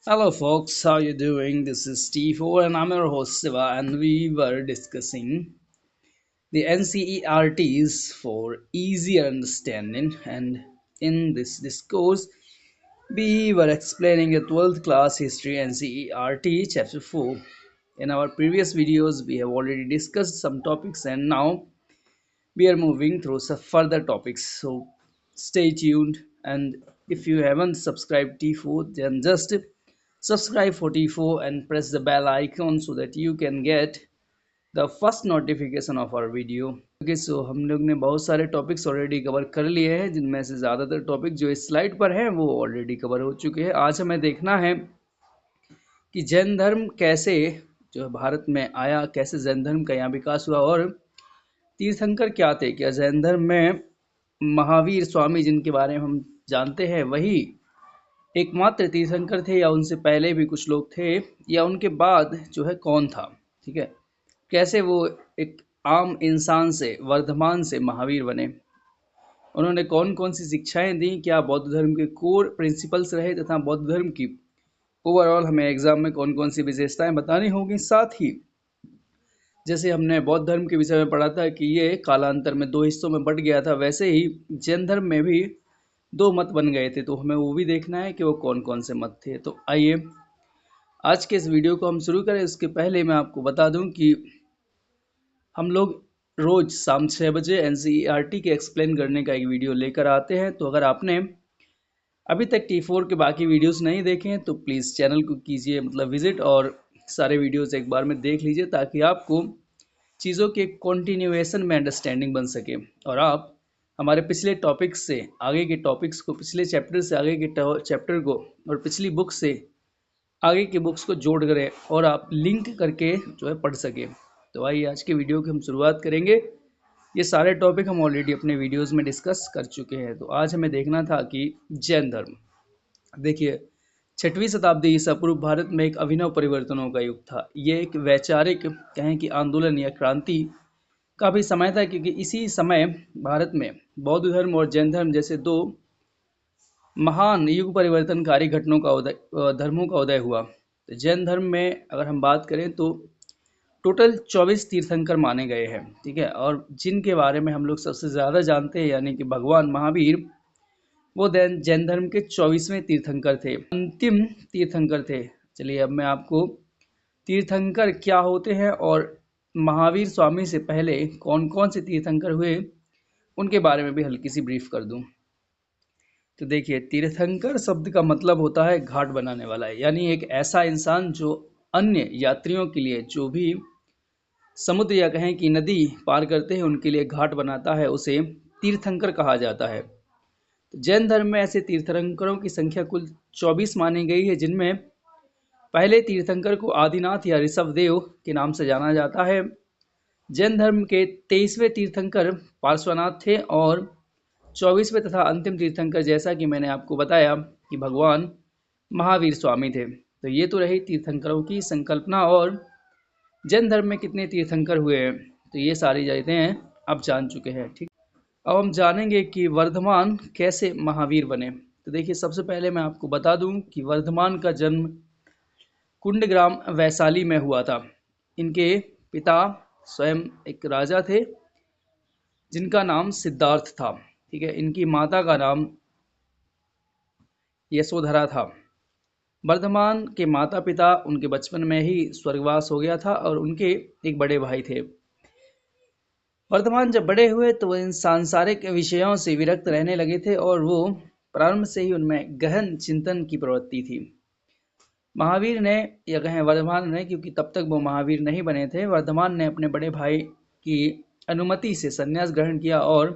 Hello, folks. How you doing? This is Steve O, and I'm your host Siva, and we were discussing the NCERTs for easier understanding. And in this discourse, we were explaining the 12th class history NCERT chapter 4. In our previous videos, we have already discussed some topics, and now we are moving through some further topics. So stay tuned, and if you haven't subscribed T4, then just subscribe for T4 and press the bell icon so that you can get the first notification of our video. Okay so हम लोग ने बहुत सारे topics already cover कर लिए हैं, जिनमें से ज़्यादातर टॉपिक जो इस स्लाइड पर हैं वो ऑलरेडी कवर हो चुके हैं। आज हमें देखना है कि जैन धर्म कैसे जो है भारत में आया, कैसे जैन धर्म का यहाँ विकास हुआ और तीर्थंकर क्या थे। क्या जैन धर्म में महावीर स्वामी जिनके बारे में हम जानते हैं वही एकमात्र तीर्थंकर थे, या उनसे पहले भी कुछ लोग थे, या उनके बाद जो है कौन था। ठीक है, कैसे वो एक आम इंसान से, वर्धमान से महावीर बने, उन्होंने कौन कौन सी शिक्षाएं दी, क्या बौद्ध धर्म के कोर प्रिंसिपल्स रहे, तथा बौद्ध धर्म की ओवरऑल हमें एग्जाम में कौन कौन सी विशेषताएं बतानी होगी। साथ ही जैसे हमने बौद्ध धर्म के विषय में पढ़ा था कि ये कालांतर में दो हिस्सों में बट गया था, वैसे ही जैन धर्म में भी दो मत बन गए थे, तो हमें वो भी देखना है कि वो कौन कौन से मत थे। तो आइए आज के इस वीडियो को हम शुरू करें। इसके पहले मैं आपको बता दूं कि हम लोग रोज शाम 6 बजे NCERT के एक्सप्लेन करने का एक वीडियो लेकर आते हैं। तो अगर आपने अभी तक T4 के बाकी वीडियोस नहीं देखे हैं तो प्लीज़ चैनल को कीजिए विजिट, और सारे वीडियोस एक बार में देख लीजिए, ताकि आपको चीज़ों के कॉन्टिन्यूएशन में अंडरस्टैंडिंग बन सके और आप हमारे पिछले टॉपिक्स से आगे के टॉपिक्स को, पिछले चैप्टर से आगे के चैप्टर को, और पिछली बुक से आगे की बुक्स को जोड़ करें और आप लिंक करके जो है पढ़ सके। तो आइए आज के वीडियो की हम शुरुआत करेंगे। ये सारे टॉपिक हम ऑलरेडी अपने वीडियोस में डिस्कस कर चुके हैं। तो आज हमें देखना था कि जैन धर्म, देखिए 6वीं शताब्दी ईसा पूर्व भारत में एक अभिनव परिवर्तनों का युग था। ये एक वैचारिक कहें कि आंदोलन या क्रांति का भी समय था, क्योंकि इसी समय भारत में बौद्ध धर्म और जैन धर्म जैसे दो महान युग परिवर्तनकारी धर्मों का उदय हुआ। तो जैन धर्म में अगर हम बात करें तो टोटल 24 तीर्थंकर माने गए हैं। ठीक है, और जिनके बारे में हम लोग सबसे ज़्यादा जानते हैं यानी कि भगवान महावीर, वो जैन धर्म के 24वें तीर्थंकर थे, अंतिम तीर्थंकर थे। चलिए अब मैं आपको तीर्थंकर क्या होते हैं और महावीर स्वामी से पहले कौन कौन से तीर्थंकर हुए उनके बारे में भी हल्की सी ब्रीफ कर दूं। तो देखिए, तीर्थंकर शब्द का मतलब होता है घाट बनाने वाला है, यानी एक ऐसा इंसान जो अन्य यात्रियों के लिए, जो भी समुद्र या कहें कि नदी पार करते हैं उनके लिए घाट बनाता है, उसे तीर्थंकर कहा जाता है। तो जैन धर्म में ऐसे तीर्थंकरों की संख्या कुल 24 मानी गई है, जिनमें पहले तीर्थंकर को आदिनाथ या ऋषभ देव के नाम से जाना जाता है। जैन धर्म के 23वें तीर्थंकर पार्श्वनाथ थे, और 24वें तथा अंतिम तीर्थंकर जैसा कि मैंने आपको बताया कि भगवान महावीर स्वामी थे। तो ये तो रही तीर्थंकरों की संकल्पना। और जैन धर्म में कितने तीर्थंकर हुए हैं तो ये सारी चीजें आप जान चुके हैं। ठीक, अब हम जानेंगे कि वर्धमान कैसे महावीर बने। तो देखिए, सबसे पहले मैं आपको बता दूं कि वर्धमान का जन्म कुंडग्राम वैशाली में हुआ था। इनके पिता स्वयं एक राजा थे जिनका नाम सिद्धार्थ था। ठीक है, इनकी माता का नाम यशोधरा था। वर्धमान के माता पिता उनके बचपन में ही स्वर्गवास हो गया था, और उनके एक बड़े भाई थे। वर्धमान जब बड़े हुए तो वो इन सांसारिक विषयों से विरक्त रहने लगे थे, और वो प्रारंभ से ही उनमें गहन चिंतन की प्रवृत्ति थी। महावीर ने, या कहें वर्धमान ने, क्योंकि तब तक वो महावीर नहीं बने थे, वर्धमान ने अपने बड़े भाई की अनुमति से संन्यास ग्रहण किया और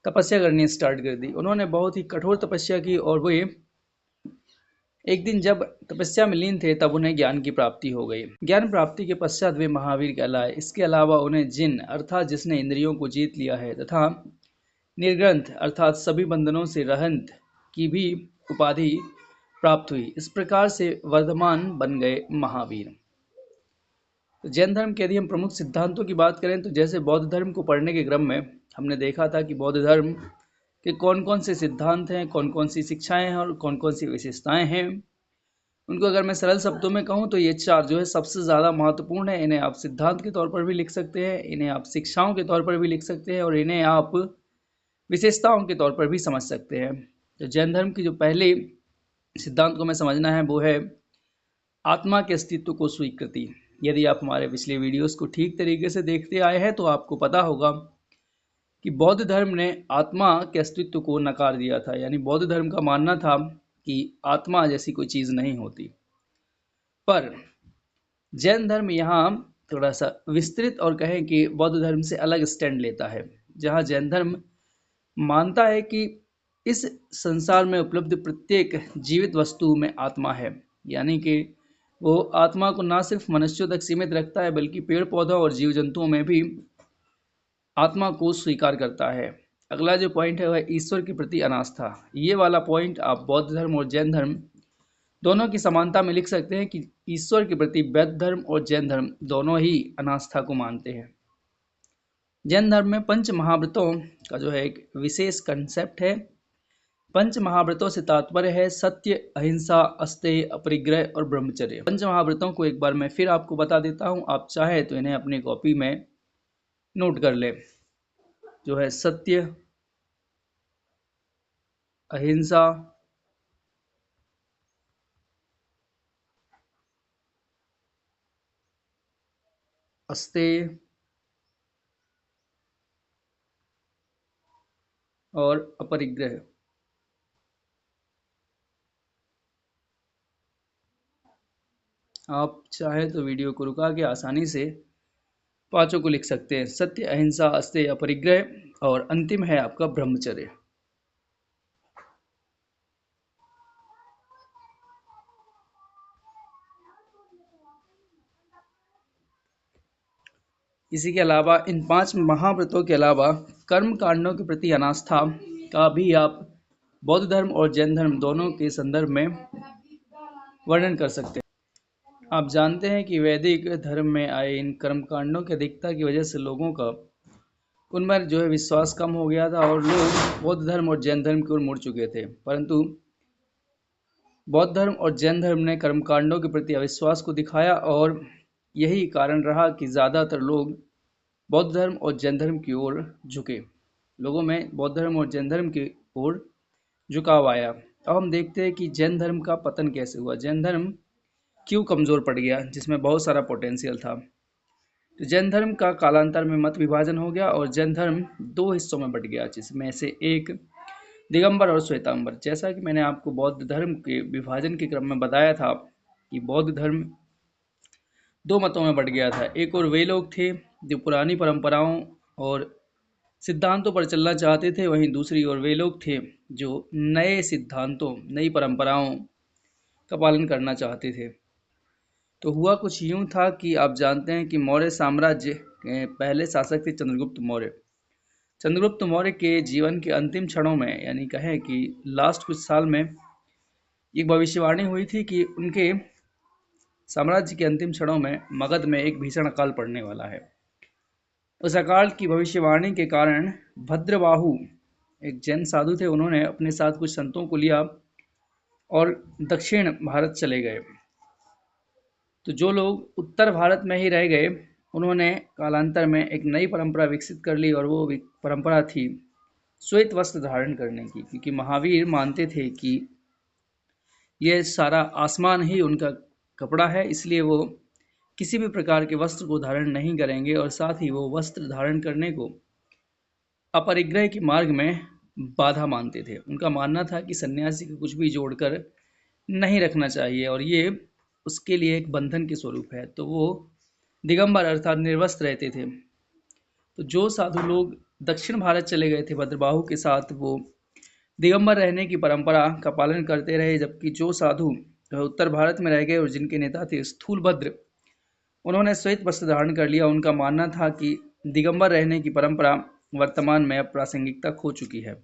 तपस्या करनी स्टार्ट कर दी। उन्होंने बहुत ही कठोर तपस्या की, और वे एक दिन जब तपस्या में लीन थे तब उन्हें ज्ञान की प्राप्ति हो गई। ज्ञान प्राप्ति के पश्चात वे महावीर कहलाए। इसके अलावा उन्हें जिन अर्थात जिसने इंद्रियों को जीत लिया है, तथा निर्ग्रंथ अर्थात सभी बंधनों से रहंत की भी उपाधि प्राप्त हुई। इस प्रकार से वर्धमान बन गए महावीर। तो जैन धर्म के यदि हम प्रमुख सिद्धांतों की बात करें तो जैसे बौद्ध धर्म को पढ़ने के क्रम में हमने देखा था कि बौद्ध धर्म के कौन कौन से सिद्धांत हैं, कौन कौन सी शिक्षाएं हैं और कौन कौन सी विशेषताएं हैं। उनको अगर मैं सरल शब्दों में कहूँ तो ये चार जो है सबसे ज़्यादा महत्वपूर्ण है। इन्हें आप सिद्धांत के तौर पर भी लिख सकते हैं, इन्हें आप शिक्षाओं के तौर पर भी लिख सकते हैं और इन्हें आप विशेषताओं के तौर पर भी समझ सकते हैं। तो जैन धर्म की जो पहले सिद्धांत को हमें समझना है वो है आत्मा के अस्तित्व को स्वीकृति। यदि आप हमारे पिछले वीडियोस को ठीक तरीके से देखते आए हैं तो आपको पता होगा कि बौद्ध धर्म ने आत्मा के अस्तित्व को नकार दिया था। यानी बौद्ध धर्म का मानना था कि आत्मा जैसी कोई चीज़ नहीं होती। पर जैन धर्म यहाँ थोड़ा सा विस्तृत और कहें कि बौद्ध धर्म से अलग स्टैंड लेता है, जहाँ जैन धर्म मानता है कि इस संसार में उपलब्ध प्रत्येक जीवित वस्तु में आत्मा है। यानी कि वो आत्मा को ना सिर्फ मनुष्यों तक सीमित रखता है बल्कि पेड़ पौधों और जीव जंतुओं में भी आत्मा को स्वीकार करता है। अगला जो पॉइंट है वह ईश्वर के प्रति अनास्था। ये वाला पॉइंट आप बौद्ध धर्म और जैन धर्म दोनों की समानता में लिख सकते हैं कि ईश्वर के प्रति बौद्ध धर्म और जैन धर्म दोनों ही अनास्था को मानते हैं। जैन धर्म में पंच महाव्रतों का जो है एक विशेष कंसेप्ट है। पंच महाव्रतों से तात्पर्य है सत्य, अहिंसा, अस्तेय, अपरिग्रह और ब्रह्मचर्य। पंच महाव्रतों को एक बार मैं फिर आपको बता देता हूँ, आप चाहे तो इन्हें अपनी कॉपी में नोट कर ले। जो है सत्य, अहिंसा, अस्तेय और अपरिग्रह। आप चाहे तो वीडियो को रुका के आसानी से पांचों को लिख सकते हैं। सत्य, अहिंसा, अस्तेय, अपरिग्रह और अंतिम है आपका ब्रह्मचर्य। इसी के अलावा इन पांच महाव्रतों के अलावा कर्म कांडों के प्रति अनास्था का भी आप बौद्ध धर्म और जैन धर्म दोनों के संदर्भ में वर्णन कर सकते हैं। आप जानते हैं कि वैदिक धर्म में आए इन कर्म कांडों की अधिकता की वजह से लोगों का उनमें जो है विश्वास कम हो गया था और लोग बौद्ध धर्म और जैन धर्म की ओर मुड़ चुके थे। परंतु बौद्ध धर्म और जैन धर्म ने कर्मकांडों के प्रति अविश्वास को दिखाया और यही कारण रहा कि ज़्यादातर लोग बौद्ध धर्म और जैन धर्म की ओर झुके। लोगों में बौद्ध धर्म और जैन धर्म की ओर झुकाव आया। अब हम देखते हैं कि जैन धर्म का पतन कैसे हुआ, जैन धर्म क्यों कमज़ोर पड़ गया जिसमें बहुत सारा पोटेंशियल था। तो जैन धर्म का कालांतर में मत विभाजन हो गया और जैन धर्म दो हिस्सों में बट गया, जिसमें से एक दिगंबर और श्वेतांबर। जैसा कि मैंने आपको बौद्ध धर्म के विभाजन के क्रम में बताया था कि बौद्ध धर्म दो मतों में बट गया था। एक और वे लोग थे जो पुरानी परंपराओं और सिद्धांतों पर चलना चाहते थे, वहीं दूसरी ओर वे लोग थे जो नए सिद्धांतों, नई परंपराओं का पालन करना चाहते थे। तो हुआ कुछ यूं था कि आप जानते हैं कि मौर्य साम्राज्य के पहले शासक थे चंद्रगुप्त मौर्य। चंद्रगुप्त मौर्य के जीवन के अंतिम क्षणों में, यानी कहें कि लास्ट कुछ साल में, एक भविष्यवाणी हुई थी कि उनके साम्राज्य के अंतिम क्षणों में मगध में एक भीषण अकाल पड़ने वाला है। उस अकाल की भविष्यवाणी के कारण भद्रबाहु, एक जैन साधु थे, उन्होंने अपने साथ कुछ संतों को लिया और दक्षिण भारत चले गए। तो जो लोग उत्तर भारत में ही रह गए उन्होंने कालांतर में एक नई परंपरा विकसित कर ली और वो परंपरा थी श्वेत वस्त्र धारण करने की, क्योंकि महावीर मानते थे कि यह सारा आसमान ही उनका कपड़ा है, इसलिए वो किसी भी प्रकार के वस्त्र को धारण नहीं करेंगे और साथ ही वो वस्त्र धारण करने को अपरिग्रह के मार्ग में बाधा मानते थे। उनका मानना था कि सन्यासी को कुछ भी जोड़कर नहीं रखना चाहिए और ये उसके लिए एक बंधन के स्वरूप है। तो वो दिगंबर अर्थात निर्वस्त्र रहते थे। तो जो साधु लोग दक्षिण भारत चले गए थे भद्रबाहु के साथ, वो दिगंबर रहने की परंपरा का पालन करते रहे, जबकि जो साधु उत्तर भारत में रह गए और जिनके नेता थे स्थूलभद्र, उन्होंने श्वेत वस्त्र धारण कर लिया। उनका मानना था कि दिगंबर रहने की परंपरा वर्तमान में अब प्रासंगिकता खो चुकी है,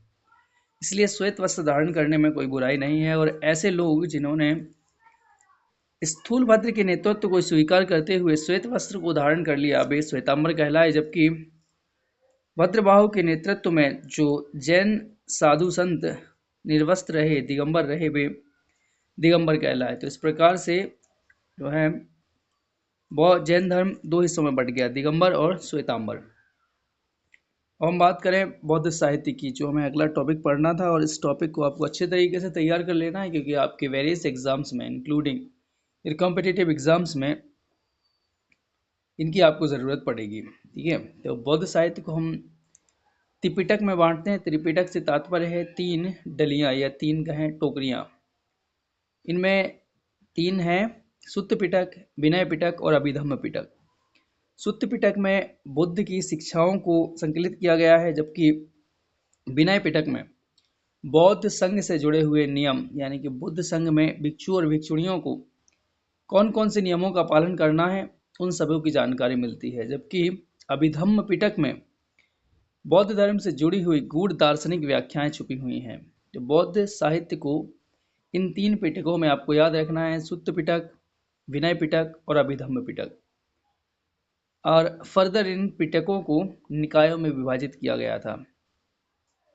इसलिए श्वेत वस्त्र धारण करने में कोई बुराई नहीं है। और ऐसे लोग जिन्होंने स्थूलभद्र के नेतृत्व को स्वीकार करते हुए श्वेत वस्त्र को धारण कर लिया वे श्वेतांबर कहलाए, जबकि भद्रबाहु के नेतृत्व में जो जैन साधु संत निर्वस्त्र रहे, दिगंबर रहे, वे दिगंबर कहलाए। तो इस प्रकार से जो है बौद्ध जैन धर्म दो हिस्सों में बट गया, दिगंबर और श्वेतांबर। अब हम बात करें बौद्ध साहित्य की, जो हमें अगला टॉपिक पढ़ना था, और इस टॉपिक को आपको अच्छे तरीके से तैयार कर लेना है, क्योंकि आपके वेरियस एग्जाम्स में इंक्लूडिंग कॉम्पिटिटिव एग्जाम्स में इनकी आपको ज़रूरत पड़ेगी। ठीक है, तो बौद्ध साहित्य को हम त्रिपिटक में बांटते हैं। त्रिपिटक से तात्पर्य है तीन डलियां या तीन कहें टोकरियां। इनमें तीन हैं, सुत्त पिटक, विनय पिटक और अभिधम्म पिटक। सुत्त पिटक में बुद्ध की शिक्षाओं को संकलित किया गया है, जबकि विनय पिटक में बौद्ध संघ से जुड़े हुए नियम, यानी कि बुद्ध संघ में भिक्षु और भिक्षुणियों को कौन कौन से नियमों का पालन करना है, उन सभी की जानकारी मिलती है। जबकि अभिधम्म पिटक में बौद्ध धर्म से जुड़ी हुई गूढ़ दार्शनिक व्याख्याएं छुपी हुई हैं। तो बौद्ध साहित्य को इन तीन पिटकों में आपको याद रखना है, सुत्त पिटक, विनय पिटक और अभिधम्म पिटक। और फर्दर इन पिटकों को निकायों में विभाजित किया गया था।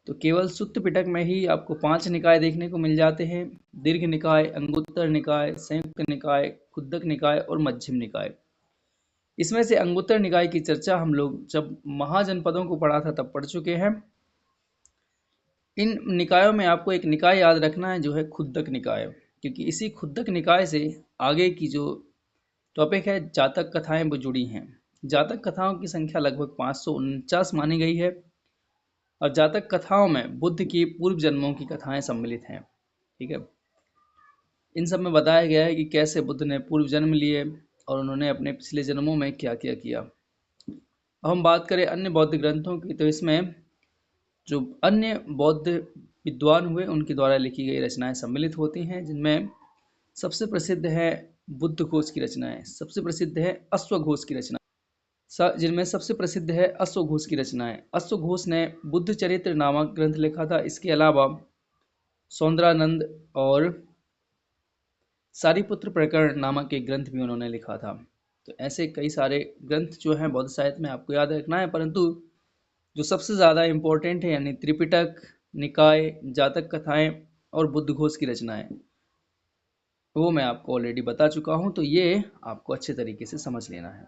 तो केवल सुत्त पिटक में ही आपको 5 निकाय देखने को मिल जाते हैं, दीर्घ निकाय, अंगुत्तर निकाय, संयुक्त निकाय, खुद्दक निकाय और मध्यम निकाय। इसमें से अंगुत्तर निकाय की चर्चा हम लोग जब महाजनपदों को पढ़ा था तब पढ़ चुके हैं। इन निकायों में आपको एक निकाय याद रखना है, जो है खुद्दक निकाय, क्योंकि इसी खुद्दक निकाय से आगे की जो टॉपिक है जातक कथाएं वो जुड़ी हैं। जातक कथाओं की संख्या लगभग 549 मानी गई है, और जातक कथाओं में बुद्ध की पूर्व जन्मों की कथाएं सम्मिलित हैं। ठीक है, इन सब में बताया गया है कि कैसे बुद्ध ने पूर्व जन्म लिए और उन्होंने अपने पिछले जन्मों में क्या क्या किया। अब हम बात करें अन्य बौद्ध ग्रंथों की, तो इसमें जो अन्य बौद्ध विद्वान हुए उनके द्वारा लिखी गई रचनाएं सम्मिलित होती हैं, जिनमें सबसे प्रसिद्ध है बुद्ध घोष की रचनाएं, सबसे प्रसिद्ध है अश्वघोष की रचना, जिनमें सबसे प्रसिद्ध है अश्वघोष की रचनाएं। अश्वघोष ने बुद्ध चरित्र नामक ग्रंथ लिखा था। इसके अलावा सौंदरानंद और सारिपुत्र प्रकरण नामक एक ग्रंथ भी उन्होंने लिखा था। तो ऐसे कई सारे ग्रंथ जो हैं बौद्ध साहित्य में आपको याद रखना है, परंतु जो सबसे ज़्यादा इम्पोर्टेंट है, यानी त्रिपिटक, निकाय, जातक कथाएं और बुद्ध घोष की रचनाएं, वो मैं आपको ऑलरेडी बता चुका हूँ। तो ये आपको अच्छे तरीके से समझ लेना है।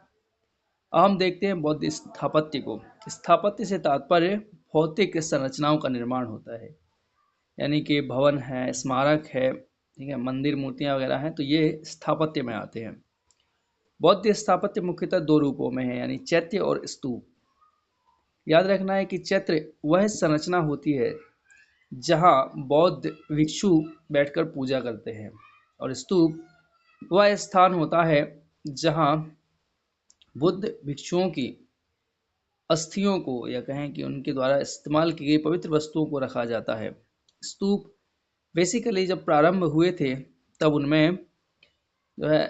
अब हम देखते हैं बौद्ध स्थापत्य को। स्थापत्य से तात्पर्य भौतिक संरचनाओं का निर्माण होता है, यानी कि भवन है, स्मारक है, ठीक है, मंदिर, मूर्तियाँ वगैरह हैं, तो ये स्थापत्य में आते हैं। बौद्ध स्थापत्य मुख्यतः दो रूपों में है, यानी चैत्य और स्तूप। याद रखना है कि चैत्य वह संरचना होती है जहाँ बौद्ध भिक्षु बैठकर पूजा करते हैं, और स्तूप वह स्थान होता है जहाँ बुद्ध भिक्षुओं की अस्थियों को, या कहें कि उनके द्वारा इस्तेमाल की गई पवित्र वस्तुओं को रखा जाता है। स्तूप बेसिकली जब प्रारंभ हुए थे तब उनमें जो है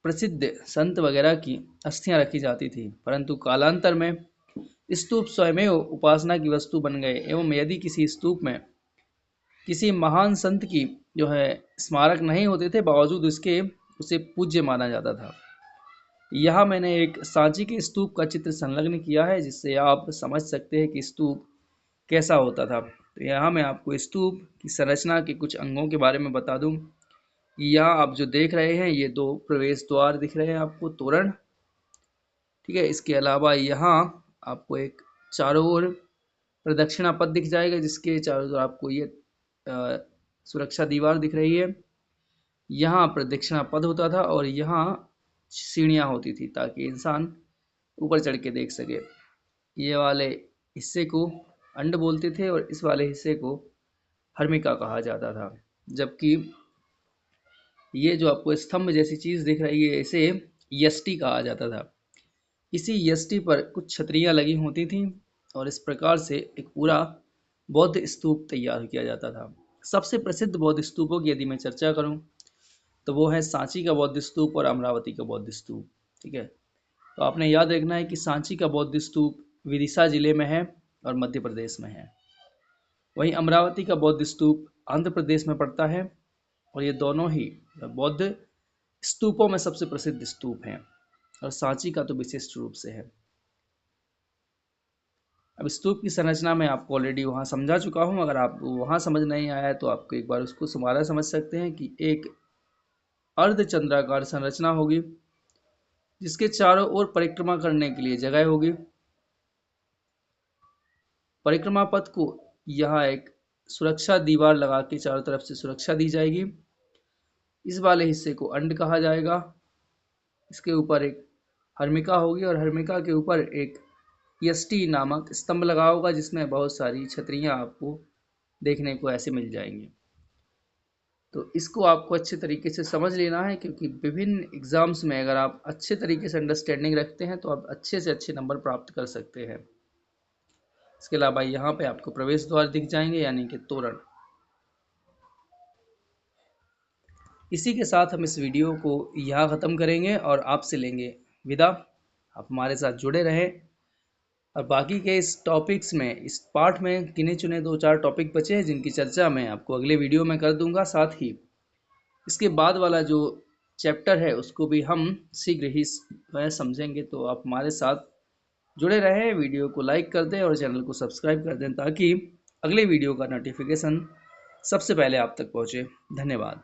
प्रसिद्ध संत वगैरह की अस्थियां रखी जाती थी, परंतु कालांतर में स्तूप स्वयं उपासना की वस्तु बन गए, एवं यदि किसी स्तूप में किसी महान संत की जो है स्मारक नहीं होते थे, बावजूद उसके उसे पूज्य माना जाता था। यहाँ मैंने एक सांची के स्तूप का चित्र संलग्न किया है, जिससे आप समझ सकते हैं कि स्तूप कैसा होता था। तो यहाँ मैं आपको स्तूप की संरचना के कुछ अंगों के बारे में बता दूं। यहाँ आप जो देख रहे हैं ये दो प्रवेश द्वार दिख रहे हैं आपको, तोरण, ठीक है। इसके अलावा यहाँ आपको एक चारों ओर प्रदक्षिणा पथ दिख जाएगा, जिसके चारों ओर आपको ये सुरक्षा दीवार दिख रही है। यहाँ प्रदक्षिणा पथ होता था और यहाँ सीढ़ियाँ होती थी ताकि इंसान ऊपर चढ़ के देख सके। ये वाले हिस्से को अंड बोलते थे और इस वाले हिस्से को हर्मिका कहा जाता था। जबकि ये जो आपको स्तंभ जैसी चीज़ दिख रही है, इसे यष्टि कहा जाता था। इसी यष्टि पर कुछ छतरियाँ लगी होती थीं और इस प्रकार से एक पूरा बौद्ध स्तूप तैयार किया जाता था। सबसे प्रसिद्ध बौद्ध स्तूपों की यदि मैं चर्चा करूं तो वो है सांची का बौद्ध स्तूप और अमरावती का बौद्ध स्तूप, ठीक है। तो आपने याद रखना है कि सांची का बौद्ध स्तूप विदिशा जिले में है और मध्य प्रदेश में है, वहीं अमरावती का बौद्ध स्तूप आंध्र प्रदेश में पड़ता है, और ये दोनों ही बौद्ध स्तूपों में सबसे प्रसिद्ध स्तूप हैं, और सांची का तो विशिष्ट रूप से है। अब स्तूप की संरचना में आपको ऑलरेडी वहाँ समझा चुका हूँ। अगर आप वहाँ समझ नहीं आया है तो आपको एक बार उसको दोबारा समझ सकते हैं कि एक अर्धचंद्राकार संरचना होगी जिसके चारों ओर परिक्रमा करने के लिए जगह होगी। परिक्रमा पथ को यहाँ एक सुरक्षा दीवार लगा के चारों तरफ से सुरक्षा दी जाएगी। इस वाले हिस्से को अंड कहा जाएगा। इसके ऊपर एक हर्मिका होगी और हर्मिका के ऊपर एक यष्टि नामक स्तंभ लगा होगा जिसमें बहुत सारी छतरियां आपको देखने को ऐसे मिल जाएंगी। तो इसको आपको अच्छे तरीके से समझ लेना है, क्योंकि विभिन्न एग्जाम्स में अगर आप अच्छे तरीके से अंडरस्टैंडिंग रखते हैं तो आप अच्छे से अच्छे नंबर प्राप्त कर सकते हैं। इसके अलावा यहाँ पे आपको प्रवेश द्वार दिख जाएंगे, यानी कि तोरण। इसी के साथ हम इस वीडियो को यहाँ ख़त्म करेंगे और आपसे लेंगे विदा। आप हमारे साथ जुड़े रहें और बाकी के इस टॉपिक्स में, इस पार्ट में गिने चुने 2-4 टॉपिक बचे हैं जिनकी चर्चा मैं आपको अगले वीडियो में कर दूंगा। साथ ही इसके बाद वाला जो चैप्टर है उसको भी हम शीघ्र ही समझेंगे। तो आप हमारे साथ जुड़े रहें, वीडियो को लाइक कर दें और चैनल को सब्सक्राइब कर दें ताकि अगले वीडियो का नोटिफिकेशन सबसे पहले आप तक पहुँचे। धन्यवाद।